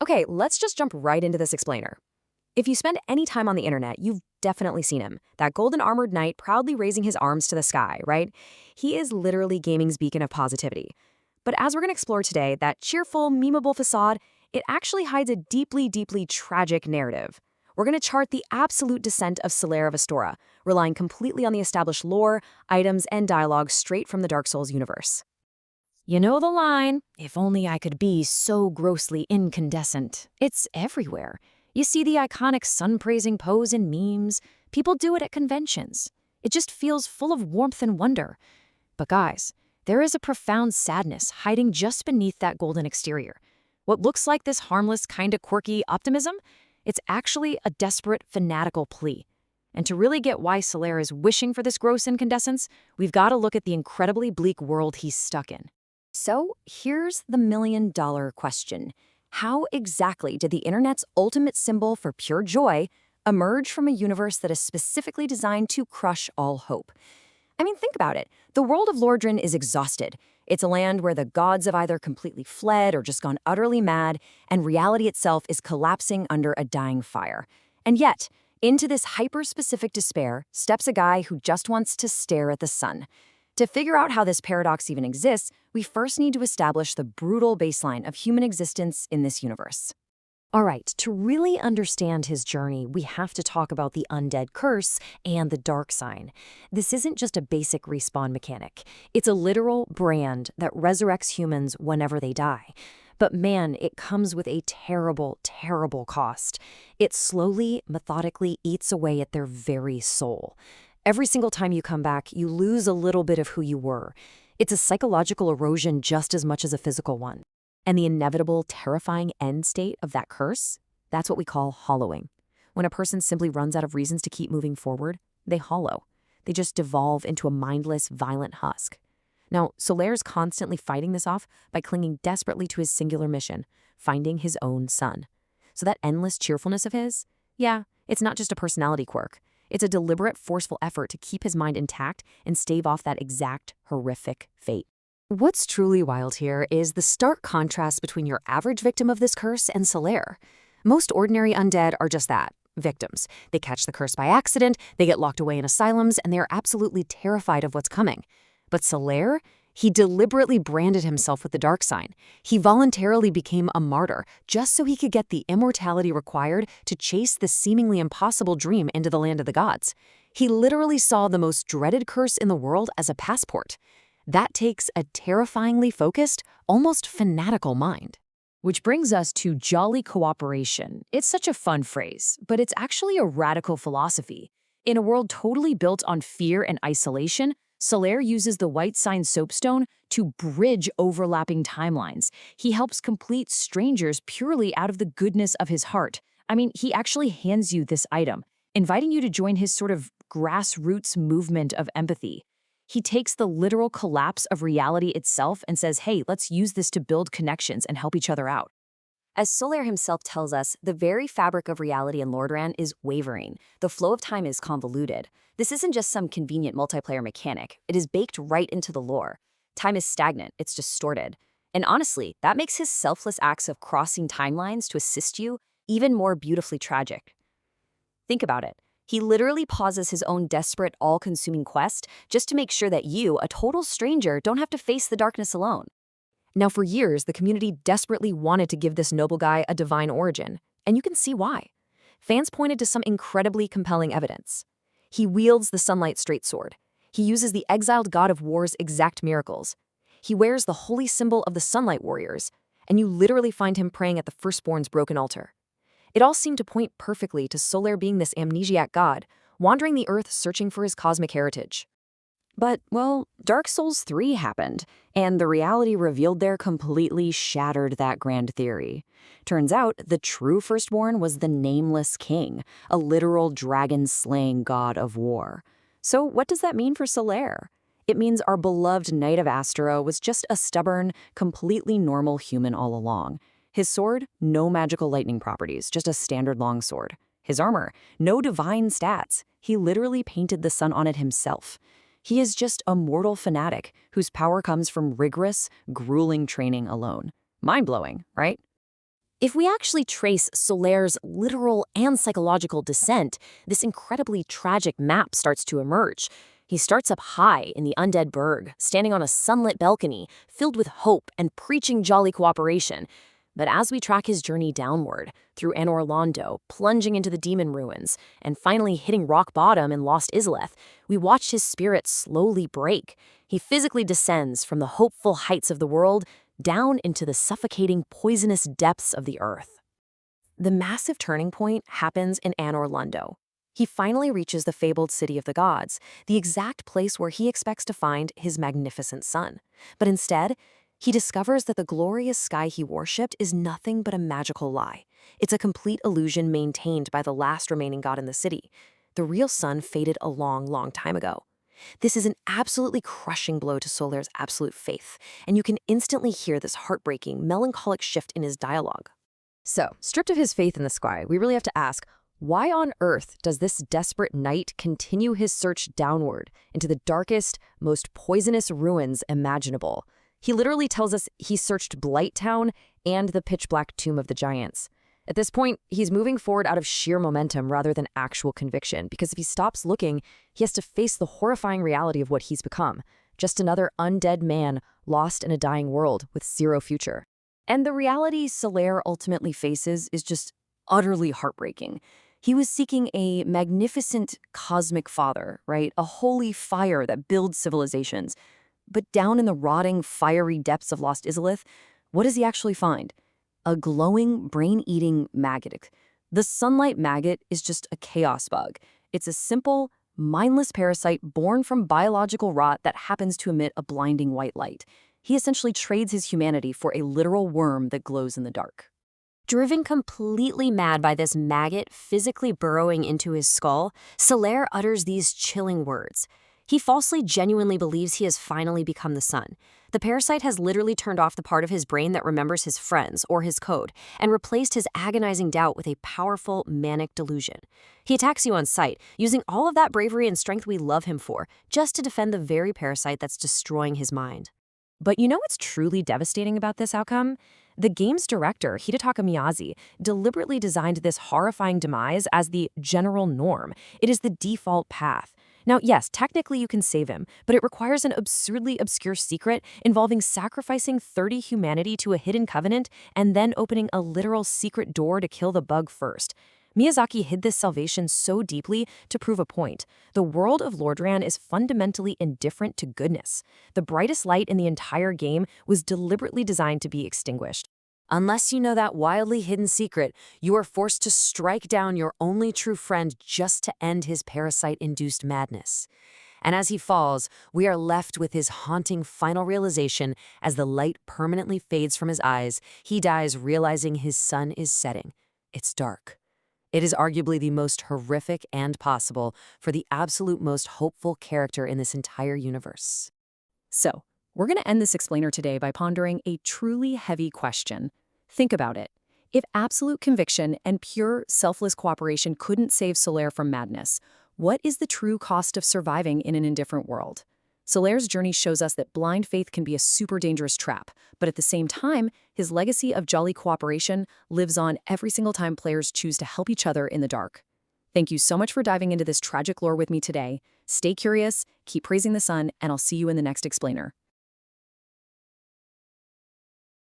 Okay, let's just jump right into this explainer. If you spend any time on the internet, you've definitely seen him. That golden armored knight proudly raising his arms to the sky, right? He is literally gaming's beacon of positivity. But as we're going to explore today, that cheerful, memeable facade, it actually hides a deeply, deeply tragic narrative. We're going to chart the absolute descent of Solaire of Astora, relying completely on the established lore, items, and dialogue straight from the Dark Souls universe. You know the line, if only I could be so grossly incandescent. It's everywhere. You see the iconic sun-praising pose in memes. People do it at conventions. It just feels full of warmth and wonder. But guys, there is a profound sadness hiding just beneath that golden exterior. What looks like this harmless, kinda quirky optimism, it's actually a desperate, fanatical plea. And to really get why Solaire is wishing for this gross incandescence, we've got to look at the incredibly bleak world he's stuck in. So here's the million-dollar question. How exactly did the internet's ultimate symbol for pure joy emerge from a universe that is specifically designed to crush all hope? I mean, think about it. The world of Lordran is exhausted. It's a land where the gods have either completely fled or just gone utterly mad, and reality itself is collapsing under a dying fire. And yet, into this hyper-specific despair steps a guy who just wants to stare at the sun. To figure out how this paradox even exists, we first need to establish the brutal baseline of human existence in this universe. All right, to really understand his journey, we have to talk about the undead curse and the dark sign. This isn't just a basic respawn mechanic. It's a literal brand that resurrects humans whenever they die. But man, it comes with a terrible, terrible cost. It slowly, methodically eats away at their very soul. Every single time you come back, you lose a little bit of who you were. It's a psychological erosion just as much as a physical one. And the inevitable, terrifying end state of that curse, that's what we call hollowing. When a person simply runs out of reasons to keep moving forward, they hollow. They just devolve into a mindless, violent husk. Now, Solaire's constantly fighting this off by clinging desperately to his singular mission, finding his own sun. So that endless cheerfulness of his, yeah, it's not just a personality quirk. It's a deliberate, forceful effort to keep his mind intact and stave off that exact, horrific fate. What's truly wild here is the stark contrast between your average victim of this curse and Solaire. Most ordinary undead are just that, victims. They catch the curse by accident, they get locked away in asylums, and they are absolutely terrified of what's coming. But Solaire, he deliberately branded himself with the dark sign. He voluntarily became a martyr just so he could get the immortality required to chase the seemingly impossible dream into the land of the gods. He literally saw the most dreaded curse in the world as a passport. That takes a terrifyingly focused, almost fanatical mind. Which brings us to jolly cooperation. It's such a fun phrase, but it's actually a radical philosophy. In a world totally built on fear and isolation, Solaire uses the white sign soapstone to bridge overlapping timelines. He helps complete strangers purely out of the goodness of his heart. I mean, he actually hands you this item, inviting you to join his sort of grassroots movement of empathy. He takes the literal collapse of reality itself and says, hey, let's use this to build connections and help each other out. As Solaire himself tells us, the very fabric of reality in Lordran is wavering. The flow of time is convoluted. This isn't just some convenient multiplayer mechanic. It is baked right into the lore. Time is stagnant, it's distorted. And honestly, that makes his selfless acts of crossing timelines to assist you even more beautifully tragic. Think about it. He literally pauses his own desperate, all-consuming quest just to make sure that you, a total stranger, don't have to face the darkness alone. Now, for years, the community desperately wanted to give this noble guy a divine origin, and you can see why. Fans pointed to some incredibly compelling evidence. He wields the Sunlight Straightsword. He uses the exiled god of war's exact miracles. He wears the holy symbol of the Sunlight Warriors, and you literally find him praying at the Firstborn's broken altar. It all seemed to point perfectly to Solaire being this amnesiac god, wandering the earth searching for his cosmic heritage. But, well, Dark Souls 3 happened, and the reality revealed there completely shattered that grand theory. Turns out, the true Firstborn was the Nameless King, a literal dragon-slaying god of war. So what does that mean for Solaire? It means our beloved Knight of Astora was just a stubborn, completely normal human all along. His sword, no magical lightning properties, just a standard longsword. His armor, no divine stats. He literally painted the sun on it himself. He is just a mortal fanatic whose power comes from rigorous, grueling training alone. Mind-blowing, right? If we actually trace Solaire's literal and psychological descent, this incredibly tragic map starts to emerge. He starts up high in the undead burg, standing on a sunlit balcony, filled with hope and preaching jolly cooperation. But as we track his journey downward, through Anor Londo, plunging into the demon ruins, and finally hitting rock bottom in Lost Izalith, we watch his spirit slowly break. He physically descends from the hopeful heights of the world down into the suffocating, poisonous depths of the earth. The massive turning point happens in Anor Londo. He finally reaches the fabled city of the gods, the exact place where he expects to find his magnificent son. But instead, he discovers that the glorious sky he worshipped is nothing but a magical lie. It's a complete illusion maintained by the last remaining god in the city. The real sun faded a long, long time ago. This is an absolutely crushing blow to Solaire's absolute faith, and you can instantly hear this heartbreaking, melancholic shift in his dialogue. So, stripped of his faith in the sky, we really have to ask, why on earth does this desperate knight continue his search downward into the darkest, most poisonous ruins imaginable? He literally tells us he searched Blighttown and the pitch-black tomb of the giants. At this point, he's moving forward out of sheer momentum rather than actual conviction, because if he stops looking, he has to face the horrifying reality of what he's become. Just another undead man lost in a dying world with zero future. And the reality Solaire ultimately faces is just utterly heartbreaking. He was seeking a magnificent cosmic father, right? A holy fire that builds civilizations. But down in the rotting, fiery depths of Lost Izalith, what does he actually find? A glowing, brain-eating maggot. The Sunlight Maggot is just a chaos bug. It's a simple, mindless parasite born from biological rot that happens to emit a blinding white light. He essentially trades his humanity for a literal worm that glows in the dark. Driven completely mad by this maggot physically burrowing into his skull, Solaire utters these chilling words. He falsely genuinely believes he has finally become the sun. The parasite has literally turned off the part of his brain that remembers his friends or his code and replaced his agonizing doubt with a powerful, manic delusion. He attacks you on sight, using all of that bravery and strength we love him for, just to defend the very parasite that's destroying his mind. But you know what's truly devastating about this outcome? The game's director, Hidetaka Miyazaki, deliberately designed this horrifying demise as the general norm. It is the default path. Now, yes, technically you can save him, but it requires an absurdly obscure secret involving sacrificing 30 humanity to a hidden covenant and then opening a literal secret door to kill the bug first. Miyazaki hid this salvation so deeply to prove a point. The world of Lordran is fundamentally indifferent to goodness. The brightest light in the entire game was deliberately designed to be extinguished. Unless you know that wildly hidden secret, you are forced to strike down your only true friend just to end his parasite-induced madness. And as he falls, we are left with his haunting final realization as the light permanently fades from his eyes. He dies realizing his sun is setting. It's dark. It is arguably the most horrific and possible for the absolute most hopeful character in this entire universe. So, we're going to end this explainer today by pondering a truly heavy question. Think about it. If absolute conviction and pure, selfless cooperation couldn't save Solaire from madness, what is the true cost of surviving in an indifferent world? Solaire's journey shows us that blind faith can be a super dangerous trap, but at the same time, his legacy of jolly cooperation lives on every single time players choose to help each other in the dark. Thank you so much for diving into this tragic lore with me today. Stay curious, keep praising the sun, and I'll see you in the next explainer.